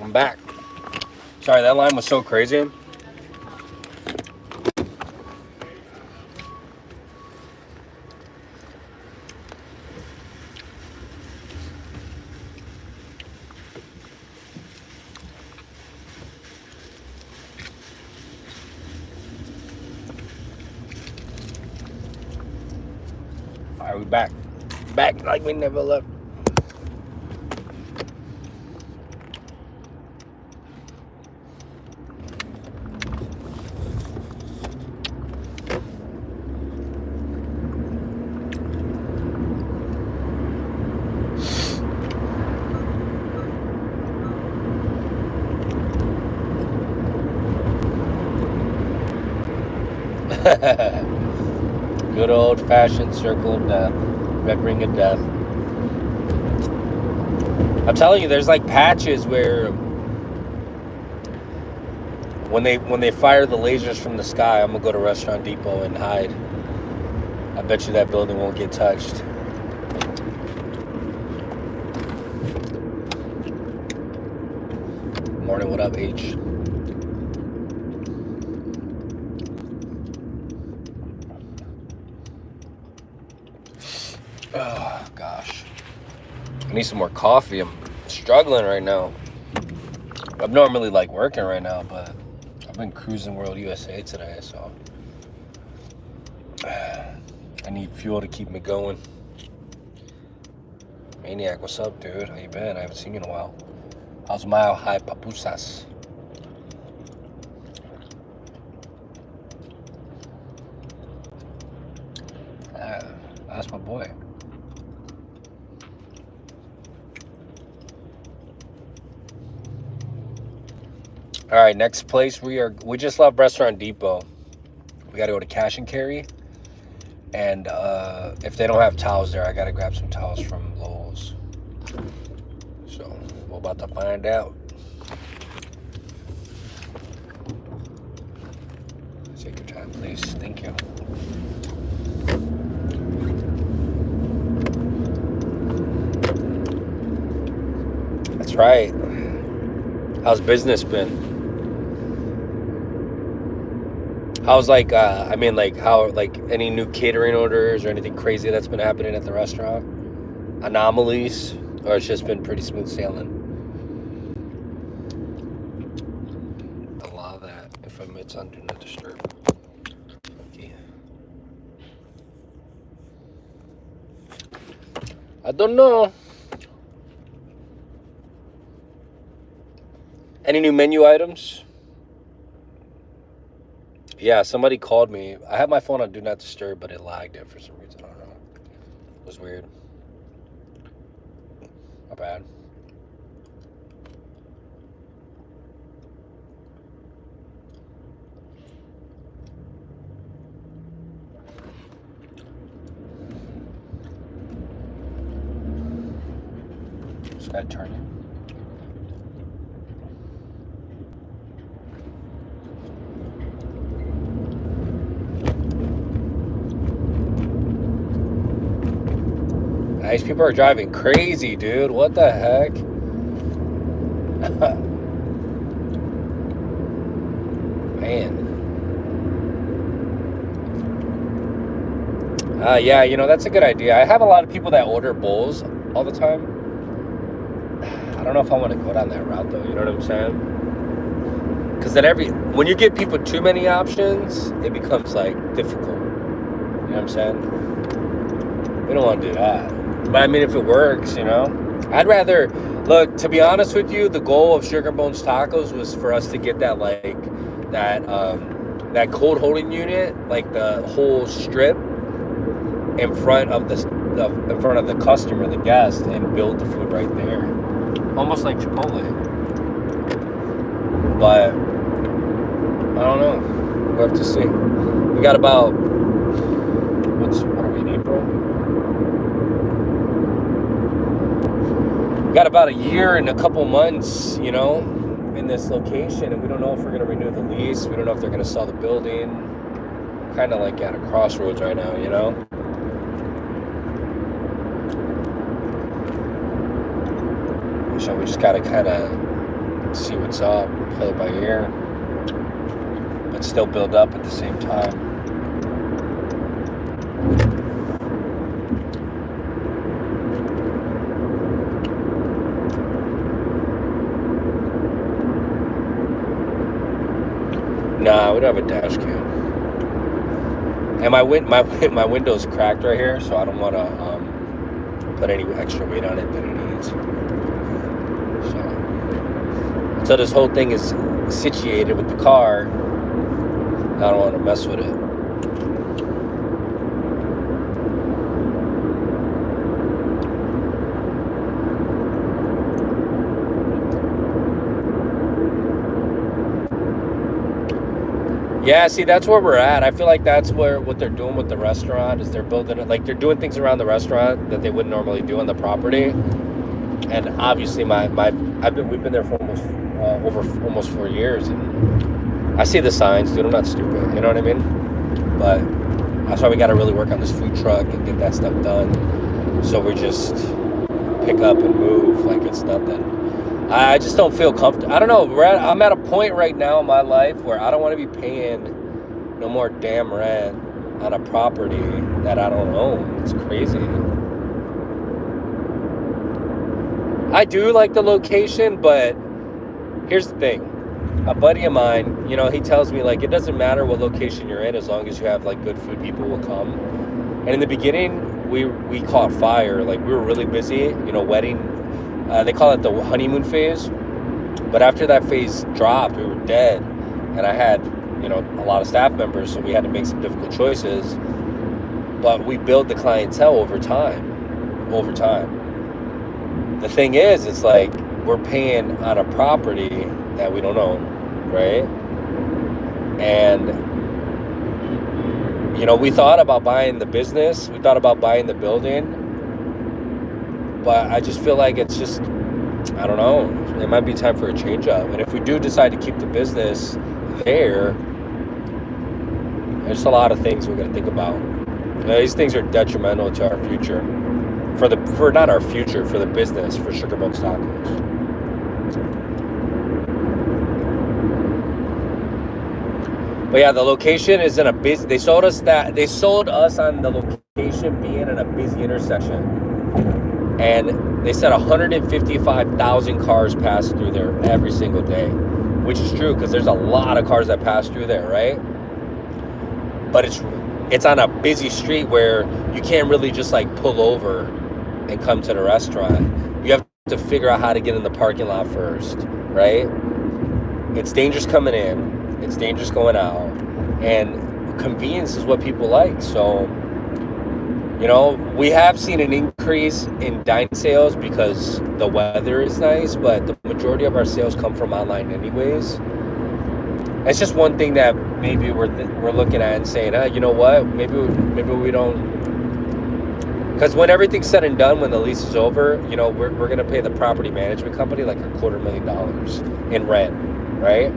I'm back. Sorry, that line was so crazy. Alright, we back. Back like we never left. Good old-fashioned circle of death. Red ring of death. I'm telling you, there's like patches where when they fire the lasers from the sky, I'm gonna go to Restaurant Depot and hide. I bet you that building won't get touched. Morning, what up, H? Oh, gosh. I need some more coffee. I'm struggling right now. I'm normally like working right now, but I've been cruising World USA today, so I need fuel to keep me going. Maniac, what's up, dude? How you been? I haven't seen you in a while. How's Mile High Papusas? That's my boy. All right, next place we just left Restaurant Depot. We got to go to Cash and Carry, and if they don't have towels there, I got to grab some towels from Lowe's. So we're about to find out. Take your time, please. Thank you. That's right. How's business been? How's like how any new catering orders or anything crazy that's been happening at the restaurant? Anomalies, or it's just been pretty smooth sailing? Allow that if it's on do not disturb. Okay. I don't know. Any new menu items? Yeah, somebody called me. I had my phone on Do Not Disturb, but it lagged it for some reason. I don't know. It was weird. Not bad. Just gotta turn it. Nice. People are driving crazy, dude. What the heck? Man. Yeah, that's a good idea. I have a lot of people that order bowls all the time. I don't know if I want to go down that route, though. You know what I'm saying? Because then when you give people too many options, it becomes, like, difficult. You know what I'm saying? We don't want to do that. But I mean, if it works, I'd rather look. To be honest with you, the goal of Sugar Bones Tacos was for us to get that that cold holding unit, like the whole strip in front of the customer, the guest, and build the food right there, almost like Chipotle. But I don't know. We'll have to see. We got about what are we in April? Got about a year and a couple months, in this location, and we don't know if we're going to renew the lease. We don't know if they're going to sell the building. Kind of like at a crossroads right now, So we just got to kind of see what's up, play it by ear, but still build up at the same time. Nah, we don't have a dash cam. And my window's cracked right here, so I don't want to put any extra weight on it than it needs. So this whole thing is situated with the car, I don't want to mess with it. Yeah, see, that's where we're at. I feel like that's what they're doing with the restaurant is they're building it, like they're doing things around the restaurant that they wouldn't normally do on the property. And obviously, we've been there for almost 4 years, and I see the signs, dude. I'm not stupid, you know what I mean? But that's why we got to really work on this food truck and get that stuff done. So we just pick up and move like it's nothing. I just don't feel comfortable. I don't know. I'm at a point right now in my life where I don't want to be paying no more damn rent on a property that I don't own. It's crazy. I do like the location, but here's the thing. A buddy of mine, he tells me, like, it doesn't matter what location you're in as long as you have, like, good food, people will come. And in the beginning, we caught fire. Like, we were really busy, wedding. They call it the honeymoon phase. But after that phase dropped, we were dead. And I had, a lot of staff members, so we had to make some difficult choices. But we built the clientele over time. The thing is, it's like we're paying on a property that we don't own, right? And, we thought about buying the business. We thought about buying the building. But I just feel like it's just, I don't know, it might be time for a change up. And if we do decide to keep the business there, there's a lot of things we're going to think about. These things are detrimental to our future. For not our future, for the business, for Sugar Bones Tacos. But yeah, the location is in a busy. They sold us on the location being in a busy intersection. And they said 155,000 cars pass through there every single day, which is true because there's a lot of cars that pass through there, right? But it's on a busy street where you can't really just like pull over and come to the restaurant. You have to figure out how to get in the parking lot first, right? It's dangerous coming in, it's dangerous going out, and convenience is what people like. So we have seen an increase in dining sales because the weather is nice, but the majority of our sales come from online anyways. It's just one thing that maybe we're looking at and saying, you know what, maybe we don't, because when everything's said and done, when the lease is over, we're going to pay the property management company like $250,000 in rent, right?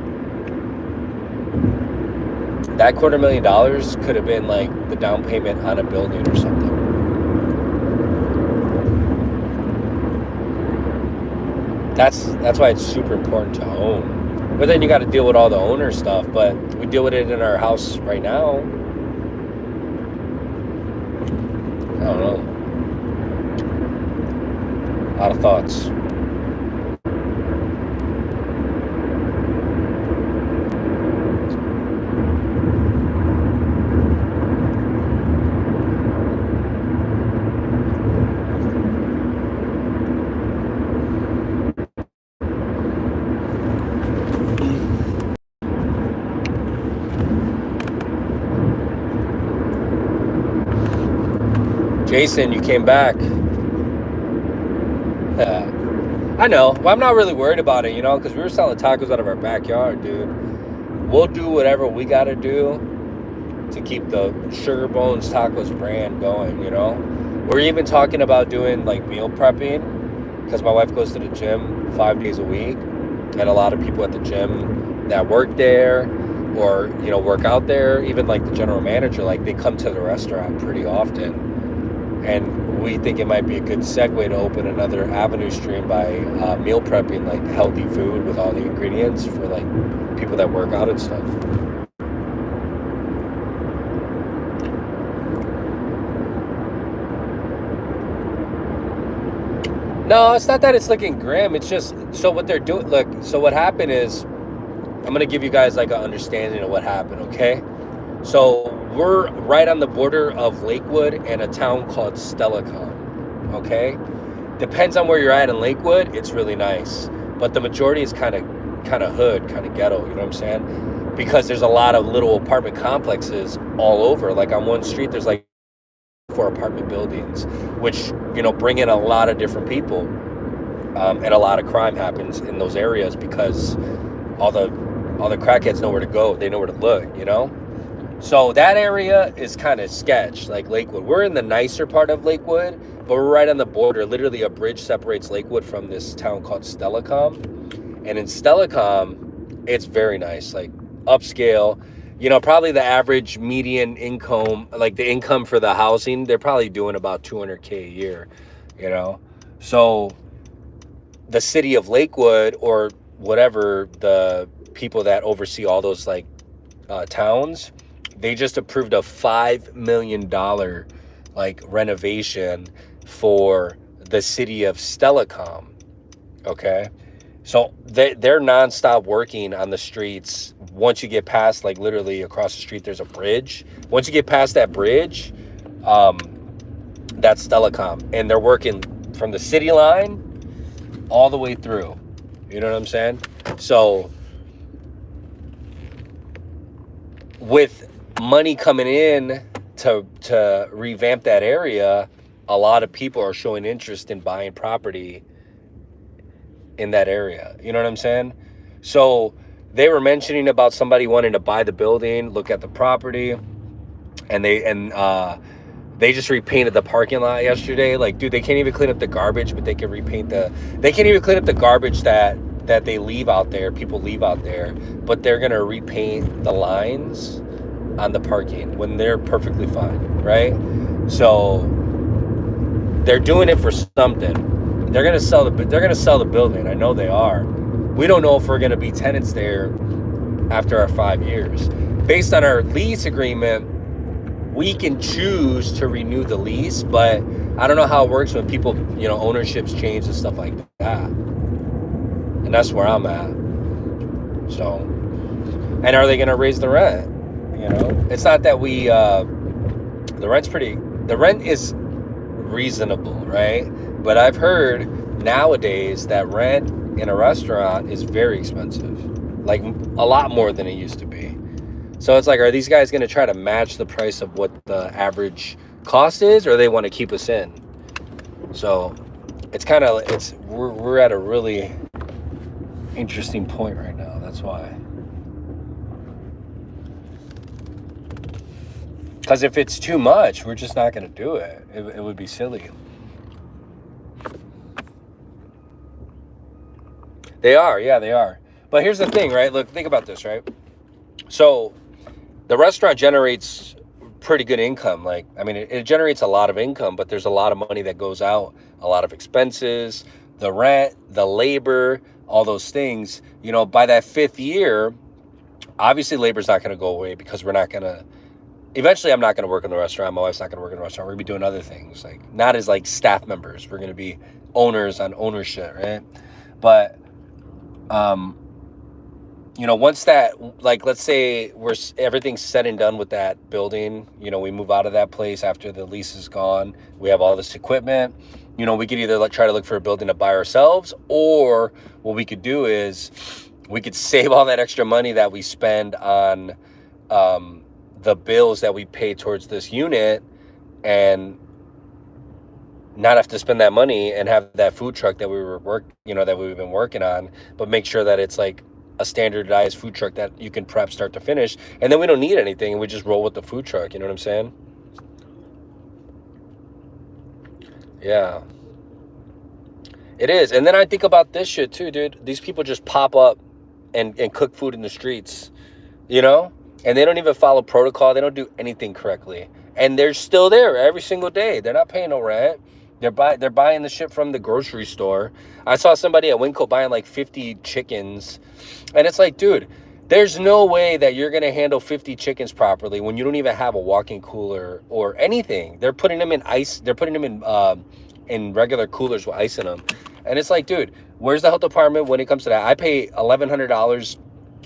That $250,000 could have been like the down payment on a building or something. That's why it's super important to own. But then you got to deal with all the owner stuff. But we deal with it in our house right now. I don't know. A lot of thoughts. Jason, you came back. I know. Well, I'm not really worried about it, because we were selling tacos out of our backyard, dude. We'll do whatever we got to do to keep the Sugar Bones Tacos brand going, We're even talking about doing, like, meal prepping because my wife goes to the gym 5 days a week. And a lot of people at the gym that work there or, work out there, even, like, the general manager, like, they come to the restaurant pretty often. And we think it might be a good segue to open another avenue stream by meal prepping like healthy food with all the ingredients for like people that work out and stuff. No, it's not that it's looking grim. It's just, so what they're doing, look, so what happened is, I'm going to give you guys like an understanding of what happened, okay? So we're right on the border of Lakewood and a town called Stellacom, okay? Depends on where you're at in Lakewood, it's really nice. But the majority is kind of hood, kind of ghetto, you know what I'm saying? Because there's a lot of little apartment complexes all over. Like on one street, there's like 4 apartment buildings, which, you know, bring in a lot of different people. And a lot of crime happens in those areas because all the crackheads know where to go. They know where to look, you know? So that area is kind of sketch, like Lakewood. We're in the nicer part of Lakewood, but we're right on the border. Literally a bridge separates Lakewood from this town called Stellacom. And in Stellacom, it's very nice, like upscale. You know, probably the average median income, like the income for the housing, they're probably doing about $200K a year, you know? So the city of Lakewood, or whatever, the people that oversee all those like towns, they just approved a $5 million like renovation for the city of Stellacom. Okay, so they're nonstop working on the streets. Once you get past, like literally across the street, there's a bridge. Once you get past that bridge, that's Stellacom, and they're working from the city line all the way through. You know what I'm saying? So with money coming in to revamp that area, a lot of people are showing interest in buying property in that area. You know what I'm saying? So they were mentioning about somebody wanting to buy the building, look at the property, and they just repainted the parking lot yesterday. Like, dude, they can't even clean up the garbage, but they can repaint they can't even clean up the garbage that they leave out there, people leave out there, but they're gonna repaint the lines on the parking when they're perfectly fine, right? So they're doing it for something. They're gonna sell the building. I know they are. We don't know if we're gonna be tenants there after our 5 years. Based on our lease agreement, we can choose to renew the lease, but I don't know how it works when people, you know, ownerships change and stuff like that. And that's where I'm at. So, and are they gonna raise the rent? You know, it's not that the rent is reasonable, right? But I've heard nowadays that rent in a restaurant is very expensive, like a lot more than it used to be. So it's like, are these guys going to try to match the price of what the average cost is, or they want to keep us in? So it's kind of, we're at a really interesting point right now. That's why. Because if it's too much, we're just not going to do it. It would be silly. They are. Yeah, they are. But here's the thing, right? Look, think about this, right? So the restaurant generates pretty good income. Like, I mean, it generates a lot of income, but there's a lot of money that goes out, a lot of expenses, the rent, the labor, all those things. You know, by that 5th year, obviously labor's not going to go away, because eventually I'm not going to work in the restaurant. My wife's not going to work in the restaurant. We're going to be doing other things, like not as like staff members. We're going to be owners on ownership, right? But, you know, once that, like, let's say everything's said and done with that building, you know, we move out of that place after the lease is gone. We have all this equipment. You know, we could either try to look for a building to buy ourselves, or what we could do is we could save all that extra money that we spend on the bills that we pay towards this unit, and not have to spend that money, and have that food truck that that we've been working on, but make sure that it's like a standardized food truck that you can prep start to finish, and then we don't need anything, and we just roll with the food truck. You know what I'm saying? Yeah, it is. And then I think about this shit too, dude. These people just pop up and cook food in the streets, you know, and they don't even follow protocol. They don't do anything correctly, and they're still there every single day. They're not paying no rent. They're buying the shit from the grocery store. I saw somebody at Winco buying like 50 chickens, and it's like, dude, there's no way that you're gonna handle 50 chickens properly when you don't even have a walk-in cooler or anything. They're putting them in ice. They're putting them in regular coolers with ice in them, and it's like, dude, where's the health department when it comes to that? I pay $1,100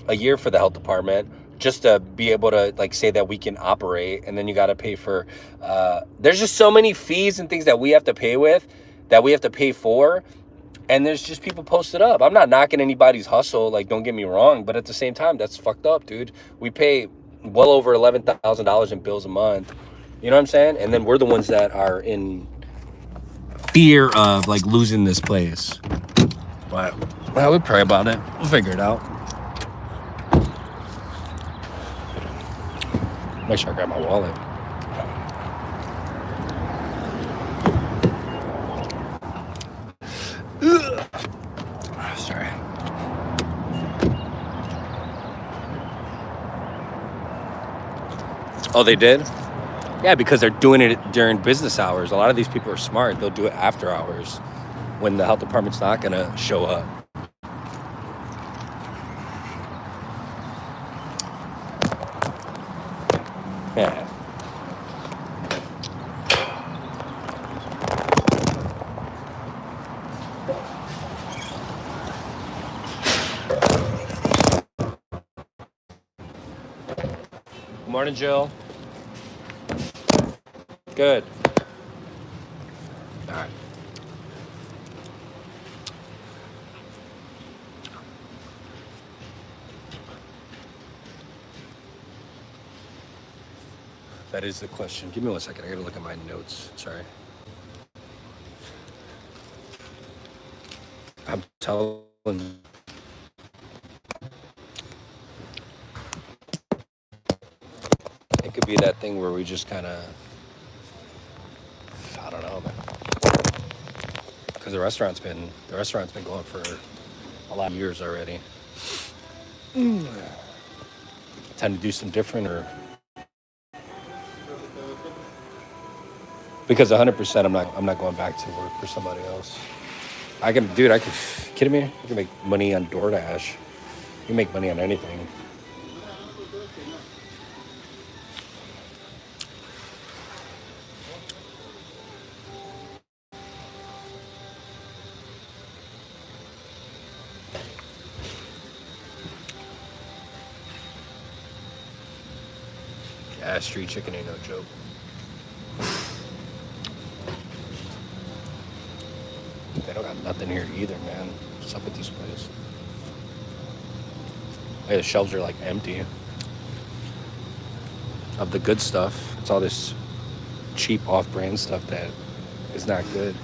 a year for the health department just to be able to like say that we can operate, and then you got to pay for there's just so many fees and things that we have to pay for, and there's just people posted up. I'm not knocking anybody's hustle, like, don't get me wrong, but at the same time, that's fucked up, dude. We pay well over $11,000 in bills a month, you know what I'm saying? And then we're the ones that are in fear of like losing this place. But well, we'll pray about it, we'll figure it out. Make sure I grab my wallet. Sorry. Oh, they did? Yeah, because they're doing it during business hours. A lot of these people are smart. They'll do it after hours when the health department's not going to show up. Yeah. Good morning, Jill. Good. All right. That is the question. Give me 1 second. I gotta look at my notes. Sorry. I'm telling you. It could be that thing where we just kind of, I don't know, man. Because the restaurant's been going for a lot of years already. Time to do some different, or because 100% I'm not going back to work for somebody else. Kidding me? You can make money on DoorDash. You can make money on anything. Yeah, street chicken ain't no joke. They don't got nothing here either, man. What's up with this place? Hey, the shelves are like empty of the good stuff. It's all this cheap off-brand stuff that is not good.